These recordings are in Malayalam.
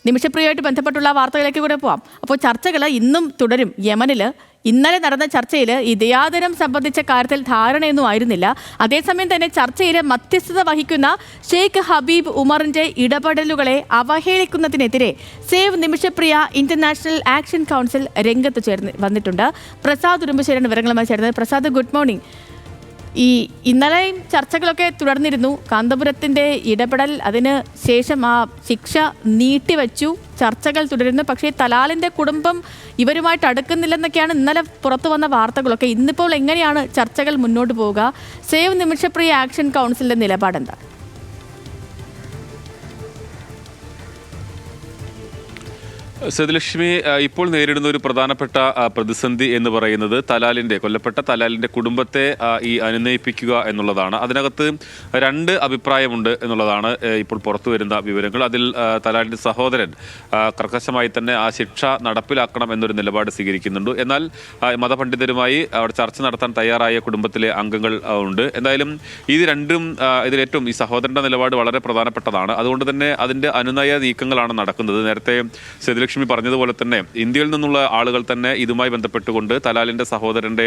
നിമിഷപ്രിയമായിട്ട് ബന്ധപ്പെട്ടുള്ള വാർത്തകളിലേക്ക് കൂടെ പോവാം. അപ്പോൾ ചർച്ചകൾ ഇന്നും തുടരും. യമനിൽ ഇന്നലെ നടന്ന ചർച്ചയിൽ ഈ ദയാധനം സംബന്ധിച്ച കാര്യത്തിൽ ധാരണയൊന്നും ആയിരുന്നില്ല. അതേസമയം തന്നെ ചർച്ചയിൽ മധ്യസ്ഥത വഹിക്കുന്ന ഷെയ്ഖ് ഹബീബ് ഉമറിന്റെ ഇടപെടലുകളെ അവഹേളിക്കുന്നതിനെതിരെ save Nimishapriya international action council രംഗത്ത് വന്നിട്ടുണ്ട്. പ്രസാദ് ഉടുമ്പശ്ശേരിയാണ് വിവരങ്ങളുമായി ചേർന്നത്. Prasad, good morning. ഇന്നലെയും ചർച്ചകളൊക്കെ തുടർന്നിരുന്നു. കാന്തപുരത്തിൻ്റെ ഇടപെടൽ, അതിന് ശേഷം ആ ശിക്ഷ നീട്ടിവെച്ചു, ചർച്ചകൾ തുടരുന്നു. പക്ഷേ തലാലിൻ്റെ കുടുംബം ഇവരുമായിട്ട് അടുക്കുന്നില്ലെന്നൊക്കെയാണ് ഇന്നലെ പുറത്തു വന്ന വാർത്തകളൊക്കെ. ഇന്നിപ്പോൾ എങ്ങനെയാണ് ചർച്ചകൾ മുന്നോട്ട് പോവുക? സേവ് നിമിഷപ്രിയ ആക്ഷൻ കൗൺസിലിൻ്റെ നിലപാടെന്താണ്? സേതുലക്ഷ്മി, ഇപ്പോൾ നേരിടുന്ന ഒരു പ്രധാനപ്പെട്ട പ്രതിസന്ധി എന്ന് പറയുന്നത് കൊല്ലപ്പെട്ട തലാലിൻ്റെ കുടുംബത്തെ ഈ അനുനയിപ്പിക്കുക എന്നുള്ളതാണ്. അതിനകത്ത് രണ്ട് അഭിപ്രായമുണ്ട് എന്നുള്ളതാണ് ഇപ്പോൾ പുറത്തു വരുന്ന വിവരങ്ങൾ. അതിൽ തലാലിൻ്റെ സഹോദരൻ കർക്കശമായി തന്നെ ആ ശിക്ഷ നടപ്പിലാക്കണം എന്നൊരു നിലപാട് സ്വീകരിക്കുന്നുണ്ട്. എന്നാൽ മതപണ്ഡിതരുമായി അവിടെ ചർച്ച നടത്താൻ തയ്യാറായ കുടുംബത്തിലെ അംഗങ്ങൾ ഉണ്ട്. എന്തായാലും ഇത് രണ്ടും ഇതിലേറ്റവും ഈ സഹോദരൻ്റെ നിലപാട് വളരെ പ്രധാനപ്പെട്ടതാണ്. അതുകൊണ്ട് തന്നെ അതിൻ്റെ അനുനയ നീക്കങ്ങളാണ് നടക്കുന്നത്. നേരത്തെ സേതുലക്ഷ്മി പറഞ്ഞതുപോലെ തന്നെ ഇന്ത്യയിൽ നിന്നുള്ള ആളുകൾ തന്നെ ഇതുമായി ബന്ധപ്പെട്ടുകൊണ്ട് തലാലിൻ്റെ സഹോദരൻ്റെ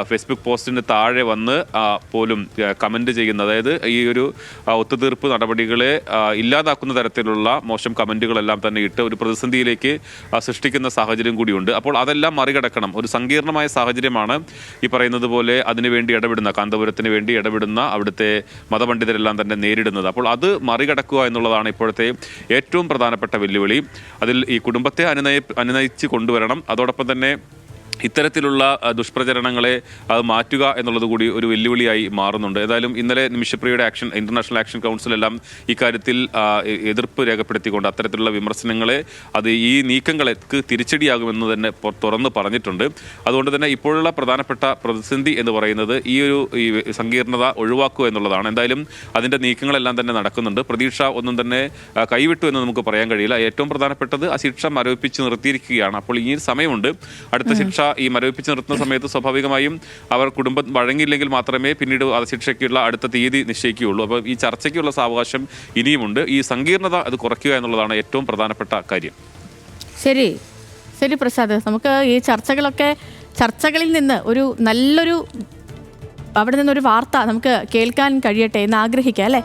ഫേസ്ബുക്ക് പോസ്റ്റിന് താഴെ വന്ന് പോലും കമൻറ്റ് ചെയ്യുന്ന, അതായത് ഈ ഒരു ഒത്തുതീർപ്പ് നടപടികളെ ഇല്ലാതാക്കുന്ന തരത്തിലുള്ള മോശം കമൻറ്റുകളെല്ലാം തന്നെ ഇട്ട് ഒരു പ്രതിസന്ധിയിലേക്ക് സൃഷ്ടിക്കുന്ന സാഹചര്യം കൂടിയുണ്ട്. അപ്പോൾ അതെല്ലാം മറികടക്കണം. ഒരു സങ്കീർണമായ സാഹചര്യമാണ് ഈ പറയുന്നത് പോലെ അതിനുവേണ്ടി ഇടപെടുന്ന, കാന്തപുരത്തിന് വേണ്ടി ഇടപെടുന്ന അവിടുത്തെ മതപണ്ഡിതരെല്ലാം തന്നെ നേരിടുന്നത്. അപ്പോൾ അത് മറികടക്കുക എന്നുള്ളതാണ് ഇപ്പോഴത്തെ ഏറ്റവും പ്രധാനപ്പെട്ട വെല്ലുവിളി. അതിൽ ഈ കുടുംബത്തെ അനുനയിച്ച് കൊണ്ടുവരണം. അതോടൊപ്പം തന്നെ ഇത്തരത്തിലുള്ള ദുഷ്പ്രചരണങ്ങളെ അത് മാറ്റുക എന്നുള്ളത് കൂടി ഒരു വെല്ലുവിളിയായി മാറുന്നുണ്ട്. ഏതായാലും ഇന്നലെ നിമിഷപ്രിയയുടെ ഇന്റർനാഷണൽ ആക്ഷൻ കൗൺസിലെല്ലാം ഇക്കാര്യത്തിൽ എതിർപ്പ് രേഖപ്പെടുത്തിക്കൊണ്ട് അത്തരത്തിലുള്ള വിമർശനങ്ങളെ അത് ഈ നീക്കങ്ങൾക്ക് തിരിച്ചടിയാകുമെന്ന് തന്നെ തുറന്ന് പറഞ്ഞിട്ടുണ്ട്. അതുകൊണ്ട് തന്നെ ഇപ്പോഴുള്ള പ്രധാനപ്പെട്ട പ്രതിസന്ധി എന്ന് പറയുന്നത് ഈ സങ്കീർണത ഒഴിവാക്കുക എന്നുള്ളതാണ്. എന്തായാലും അതിൻ്റെ നീക്കങ്ങളെല്ലാം തന്നെ നടക്കുന്നുണ്ട്. പ്രതീക്ഷ ഒന്നും തന്നെ കൈവിട്ടു എന്ന് നമുക്ക് പറയാൻ കഴിയില്ല. ഏറ്റവും പ്രധാനപ്പെട്ടത് ആ ശിക്ഷ മരവിപ്പിച്ച് നിർത്തിയിരിക്കുകയാണ്. അപ്പോൾ ഈ സമയമുണ്ട്. അടുത്ത ശിക്ഷ ഈ മരവിപ്പിച്ച് നിർത്തുന്ന സമയത്ത് സ്വാഭാവികമായും അവർ കുടുംബം വഴങ്ങിയില്ലെങ്കിൽ മാത്രമേ പിന്നീട് ശിക്ഷയ്ക്കുള്ള അടുത്ത തീയതി നിശ്ചയിക്കുകയുള്ളൂ. അപ്പോൾ ഈ ചർച്ചയ്ക്കുള്ള സാവകാശം ഇനിയുമുണ്ട്. ഈ സങ്കീർണത അത് കുറയ്ക്കുക എന്നുള്ളതാണ് ഏറ്റവും പ്രധാനപ്പെട്ട കാര്യം. ശരി ശരി പ്രസാദ്, നമുക്ക് ഈ ചർച്ചകളിൽ നിന്ന് നല്ലൊരു അവിടെ നിന്നൊരു വാർത്ത നമുക്ക് കേൾക്കാൻ കഴിയട്ടെ എന്ന് ആഗ്രഹിക്കാം, അല്ലേ?